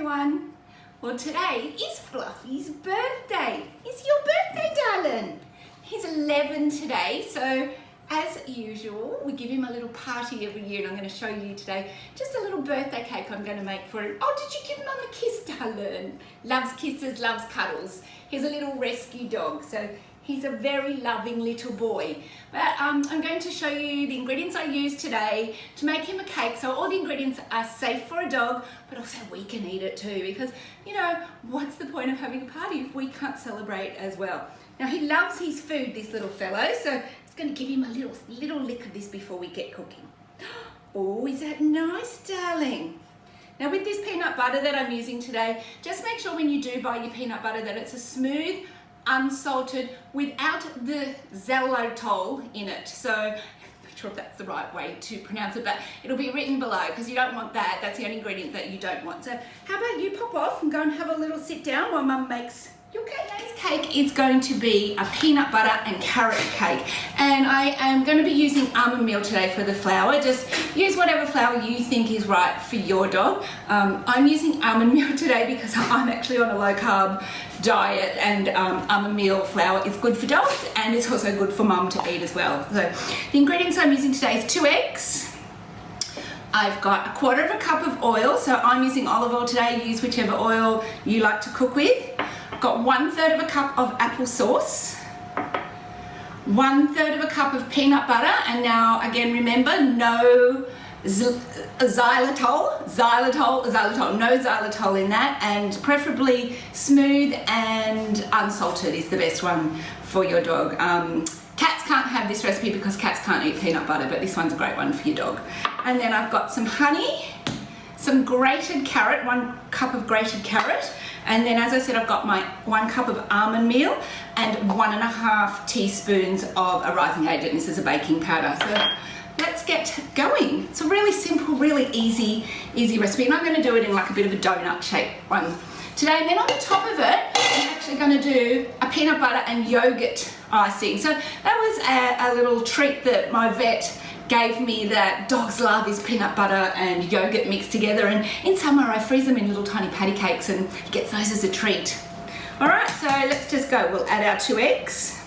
everyone. Well, today is Fluffy's birthday. It's your birthday, darling. He's 11 today, so as usual, we give him a little party every year, and I'm going to show you today just a little birthday cake I'm going to make for him. Oh, did you give Mum a kiss, darling? Loves kisses, loves cuddles. He's a little rescue dog, so he's a very loving little boy. But I'm going to show you the ingredients I used today to make him a cake. So all the ingredients are safe for a dog, but also we can eat it too, because, you know, what's the point of having a party if we can't celebrate as well? Now, he loves his food, this little fellow, so it's going to give him a little lick of this before we get cooking. Oh, is that nice, darling? Now, with this peanut butter that I'm using today, just make sure when you do buy your peanut butter that it's a smooth, unsalted, without the xylitol in it. So I'm not sure if that's the right way to pronounce it, but it'll be written below because you don't want that. That's the only ingredient that you don't want. So how about you pop off and go and have a little sit down while Mum makes your cake. Today's cake is going to be a peanut butter and carrot cake, and I am going to be using almond meal today for the flour. Just use whatever flour you think is right for your dog. I'm using almond meal today because I'm actually on a low carb diet, and almond meal flour is good for dogs and it's also good for Mum to eat as well. So the ingredients I'm using today is 2 eggs. I've got 1/4 cup of oil, so I'm using olive oil today. Use whichever oil you like to cook with. I've got 1/3 cup of applesauce, 1/3 cup of peanut butter, and now again remember, no xylitol, no xylitol in that, and preferably smooth and unsalted is the best one for your dog. Cats can't have this recipe because cats can't eat peanut butter, but this one's a great one for your dog. And then I've got some honey, some grated carrot, 1 cup of grated carrot, and then as I said, I've got my 1 cup of almond meal and 1.5 teaspoons of a rising agent. This is a baking powder. So let's get going. It's a really simple, really easy recipe, and I'm going to do it in like a bit of a donut shaped one today. And then on the top of it, I'm actually going to do a peanut butter and yogurt icing. So that was a little treat that my vet gave me that dogs love, is peanut butter and yogurt mixed together, and in summer I freeze them in little tiny patty cakes and he gets those as a treat. Alright, so let's just go. We'll add our 2 eggs.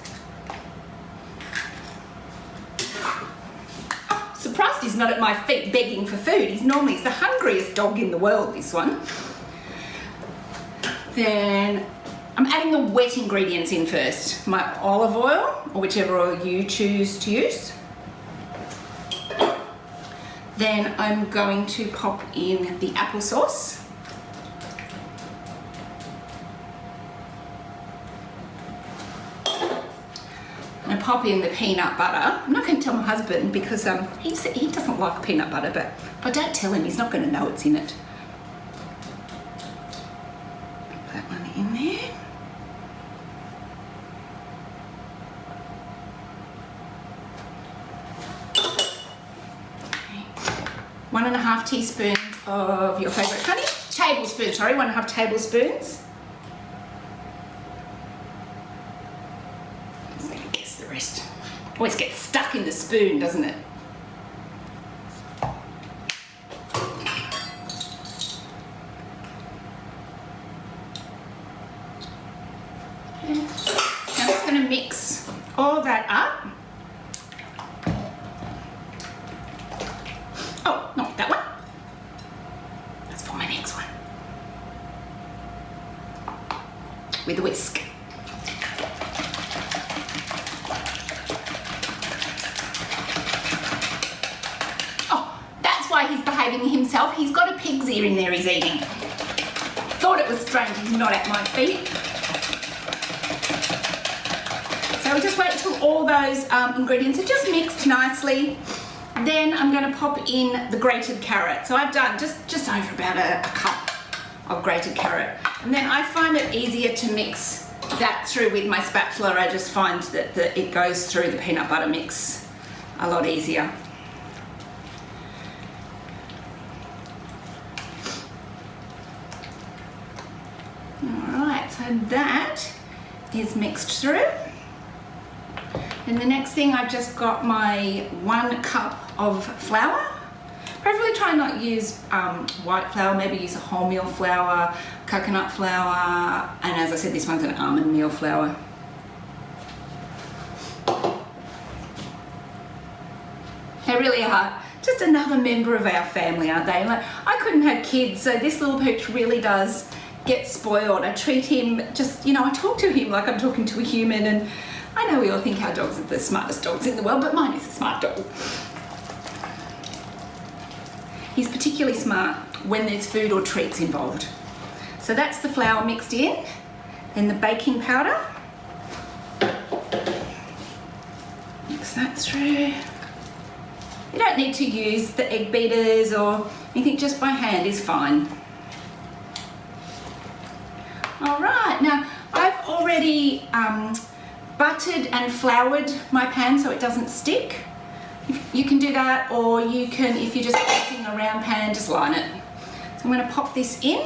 Surprised he's not at my feet begging for food. He's the hungriest dog in the world, this one. Then I'm adding the wet ingredients in first. My olive oil, or whichever oil you choose to use. Then I'm going to pop in the applesauce. And pop in the peanut butter. I'm not going to tell my husband because he doesn't like peanut butter, but if I don't tell him, he's not going to know it's in it. Put that one in there. Okay. 1.5 teaspoons of your favourite honey. Tablespoons, sorry, 1.5 tablespoons. Always gets stuck in the spoon, doesn't it? Okay. Now I'm just going to mix all that up. Oh, not that one. That's for my next one. With a whisk. He's behaving himself. He's got a pig's ear in there he's eating. Thought it was strange he's not at my feet. So we'll just wait until all those ingredients are just mixed nicely. Then I'm going to pop in the grated carrot. So I've done just over about a cup of grated carrot. And then I find it easier to mix that through with my spatula. I just find that it goes through the peanut butter mix a lot easier. Alright, so that is mixed through. And the next thing, I've just got my 1 cup of flour. Preferably try and not use white flour, maybe use a wholemeal flour, coconut flour, and as I said, this one's an almond meal flour. They really are just another member of our family, aren't they? Like, I couldn't have kids, so this little pooch really does get spoiled. I treat him just, you know, I talk to him like I'm talking to a human, and I know we all think our dogs are the smartest dogs in the world, but mine is a smart dog. He's particularly smart when there's food or treats involved. So that's the flour mixed in, then the baking powder. Mix that through. You don't need to use the egg beaters or anything, just by hand is fine. All right, now I've already buttered and floured my pan so it doesn't stick. You can do that, or you can, if you're just using a round pan, just line it. So I'm going to pop this in.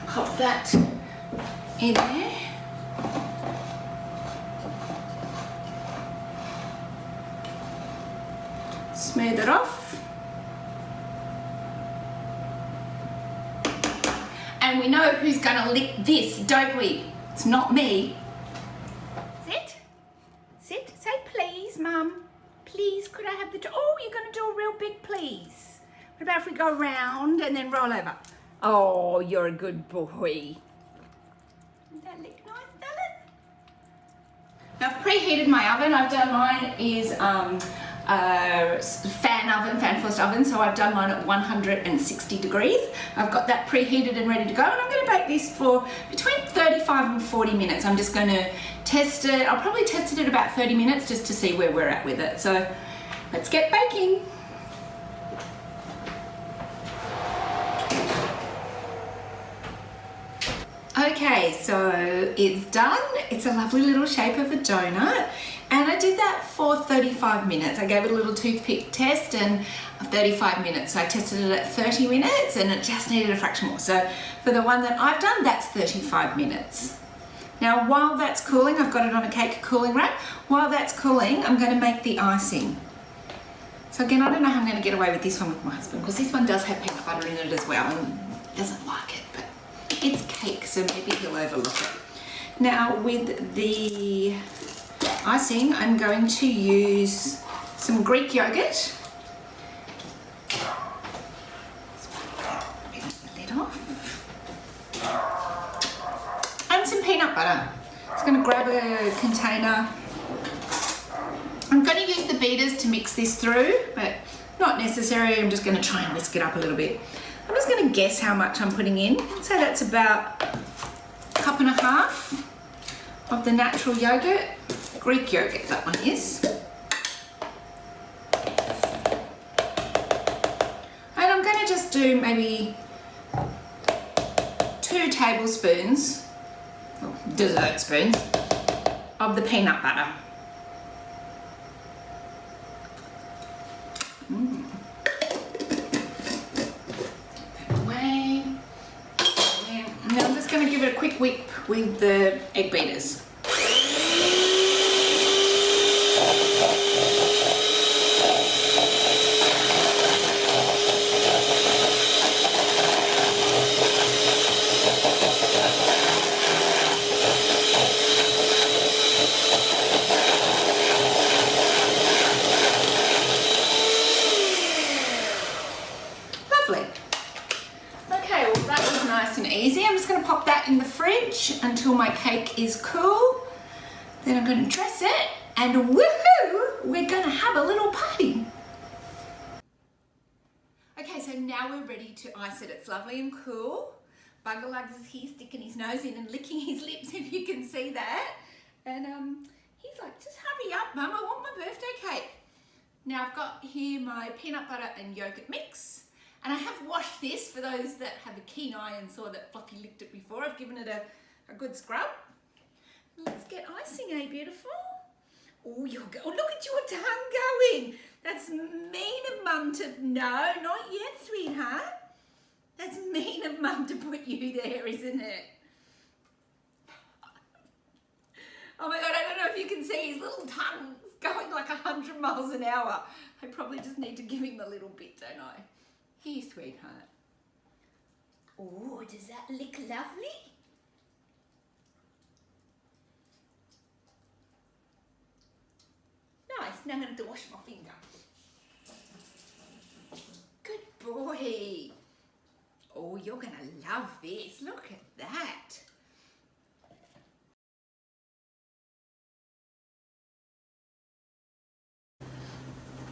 Pop that in there. Smooth it off. And we know who's gonna lick this, don't we? It's not me. Sit. Sit. Say please, Mum. Please, could I have the... Oh, you're gonna do a real big please. What about if we go round and then roll over? Oh, you're a good boy. Doesn't that look nice, darling? Now I've preheated my oven. I've done mine is fan forced oven, so I've done mine at 160 degrees. I've got that preheated and ready to go, and I'm going to bake this for between 35 and 40 minutes. I'm just going to test it. I'll probably test it at about 30 minutes just to see where we're at with it. So let's get baking. Okay, so it's done. It's a lovely little shape of a donut, and I did that for 35 minutes. I gave it a little toothpick test, and 35 minutes. So I tested it at 30 minutes, and it just needed a fraction more. So for the one that I've done, that's 35 minutes. Now, while that's cooling, I've got it on a cake cooling rack. While that's cooling, I'm going to make the icing. So again, I don't know how I'm going to get away with this one with my husband, because this one does have peanut butter in it as well, and doesn't like it, but it's cake, so maybe he'll overlook it. Now with the icing, I'm going to use some Greek yogurt. Get the lid off. And some peanut butter. Just going to grab a container. I'm going to use the beaters to mix this through, but not necessary. I'm just going to try and whisk it up a little bit. I'm just going to guess how much I'm putting in. So that's about a cup and a half of the natural yogurt, Greek yogurt that one is. And I'm going to just do maybe 2 tablespoons, or dessert spoons, of the peanut butter. Give it a quick whip with the egg beaters. Lovely. Okay, well that was nice and easy. I'm just going to pop that in the fridge until my cake is cool. Then I'm going to dress it, and woohoo, we're going to have a little party. Okay, so now we're ready to ice it. It's lovely and cool. Bugger Lugs is here sticking his nose in and licking his lips, if you can see that. And he's like, just hurry up, Mum, I want my birthday cake. Now I've got here my peanut butter and yogurt mix. And I have washed this for those that have a keen eye and saw that Fluffy licked it before. I've given it a good scrub. Let's get icing, eh, beautiful? Oh, look at your tongue going. That's mean of Mum to... No, not yet, sweetheart. That's mean of Mum to put you there, isn't it? Oh my God, I don't know if you can see his little tongue going like 100 miles an hour. I probably just need to give him a little bit, don't I? Here, sweetheart. Oh, does that look lovely? Nice, now I'm going to wash my finger. Good boy. Oh, you're going to love this. Look at that.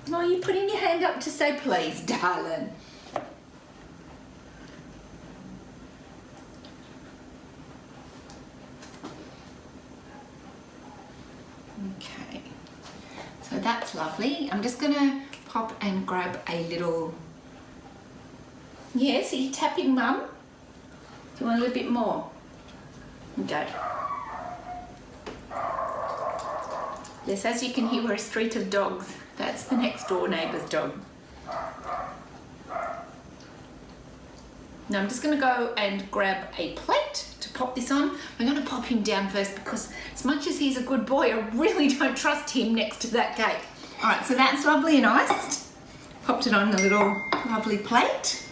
Oh, you're putting your hand up to say please, darling. Okay, so that's lovely. I'm just gonna pop and grab a little... Yes, are you tapping, Mum? Do you want a little bit more? Okay. Yes, as you can hear, we're a street of dogs. That's the next door neighbour's dog. Now I'm just going to go and grab a plate to pop this on. We're going to pop him down first because as much as he's a good boy, I really don't trust him next to that cake. All right, so that's lovely and iced. Popped it on a little lovely plate.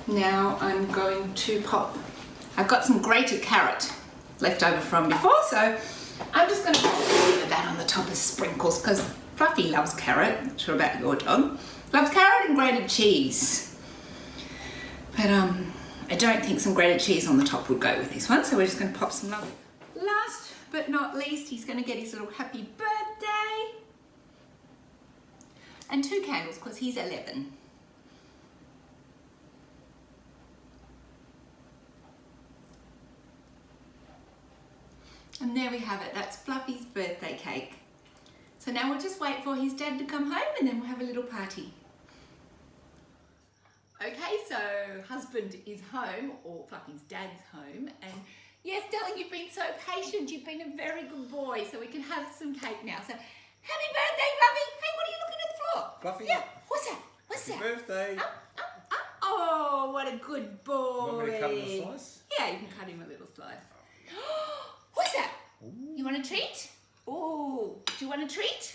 Now I'm going to pop... I've got some grated carrot left over from before, so I'm just going to pop a bit of that on the top as sprinkles because Fluffy loves carrot. Not sure about your dog. Loves carrot and grated cheese. But I don't think some grated cheese on the top would go with this one, so we're just going to pop some lovely. Last but not least, he's going to get his little happy birthday. And 2 candles because he's 11. And there we have it, that's Fluffy's birthday cake. So now we'll just wait for his dad to come home and then we'll have a little party. Okay, so husband is home, or Fluffy's dad's home, and yes, darling, you've been so patient, you've been a very good boy, so we can have some cake now. So, happy birthday, Fluffy! Hey, what are you looking at the floor? Fluffy? Yeah, what's that? What's that? Happy birthday! Up. Oh, what a good boy! Want me to cut him a slice? Yeah, you can cut him a little slice. What's that? Ooh. You want a treat? Oh, do you want a treat?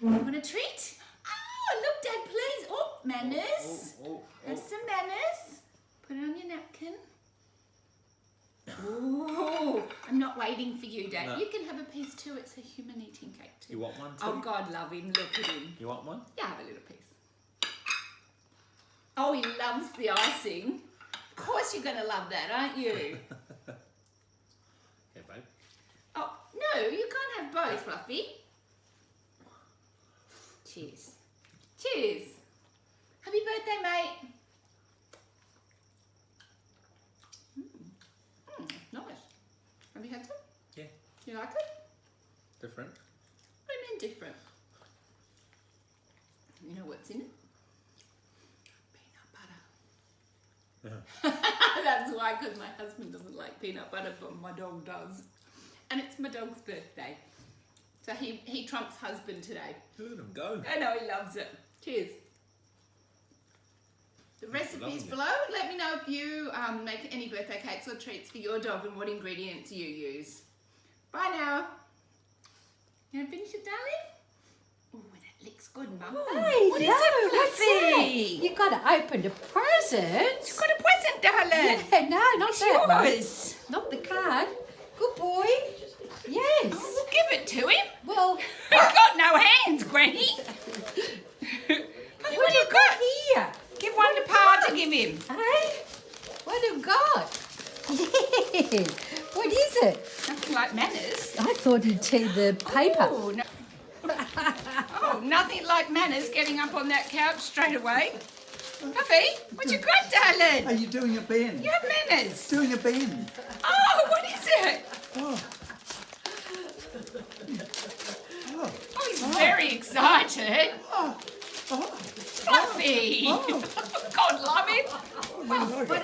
You want a treat? Oh, look, Dad, please. Oh, manners. Have some manners. Put it on your napkin. Oh, I'm not waiting for you, Dad. No. You can have a piece too. It's a human eating cake too. You want one too? Oh, God, love him. Look at him. You want one? Yeah, have a little piece. Oh, he loves the icing. Of course you're going to love that, aren't you? Yeah, babe. Oh, no, you can't have both, Fluffy. Cheers. Cheers. Happy birthday, mate. Nice. Have you had some? Yeah. You like it? Different. What do you mean different? You know what's in it? Peanut butter. That's why, because my husband doesn't like peanut butter, but my dog does. And it's my dog's birthday. So he trumps husband today. Look at him go. I know, he loves it. Cheers. The recipe's below. Let me know if you make any birthday cakes or treats for your dog and what ingredients you use. Bye now. You want to finish it, darling? Oh, that looks good, Mum. Hey, What is it, Fluffy? You got to open the present. You've got a present, darling. Yeah, no, not It's that one. yours. Not the card. Good boy. Yes. Oh, we'll give it to him. Well, He's got no hands, Granny. What do you got? here? Give one to Pa to give him. Hey, what have you got? Yes. What is it? Nothing like manners. I thought he'd see the paper. Oh, no. Oh, nothing like manners getting up on that couch straight away. Puffy, what you got, darling? Are you doing a bend? You have manners. Doing a bend. Oh, what is it? Oh. Oh, he's very excited. Oh. Oh. Fluffy. Oh. God love it. I didn't like it.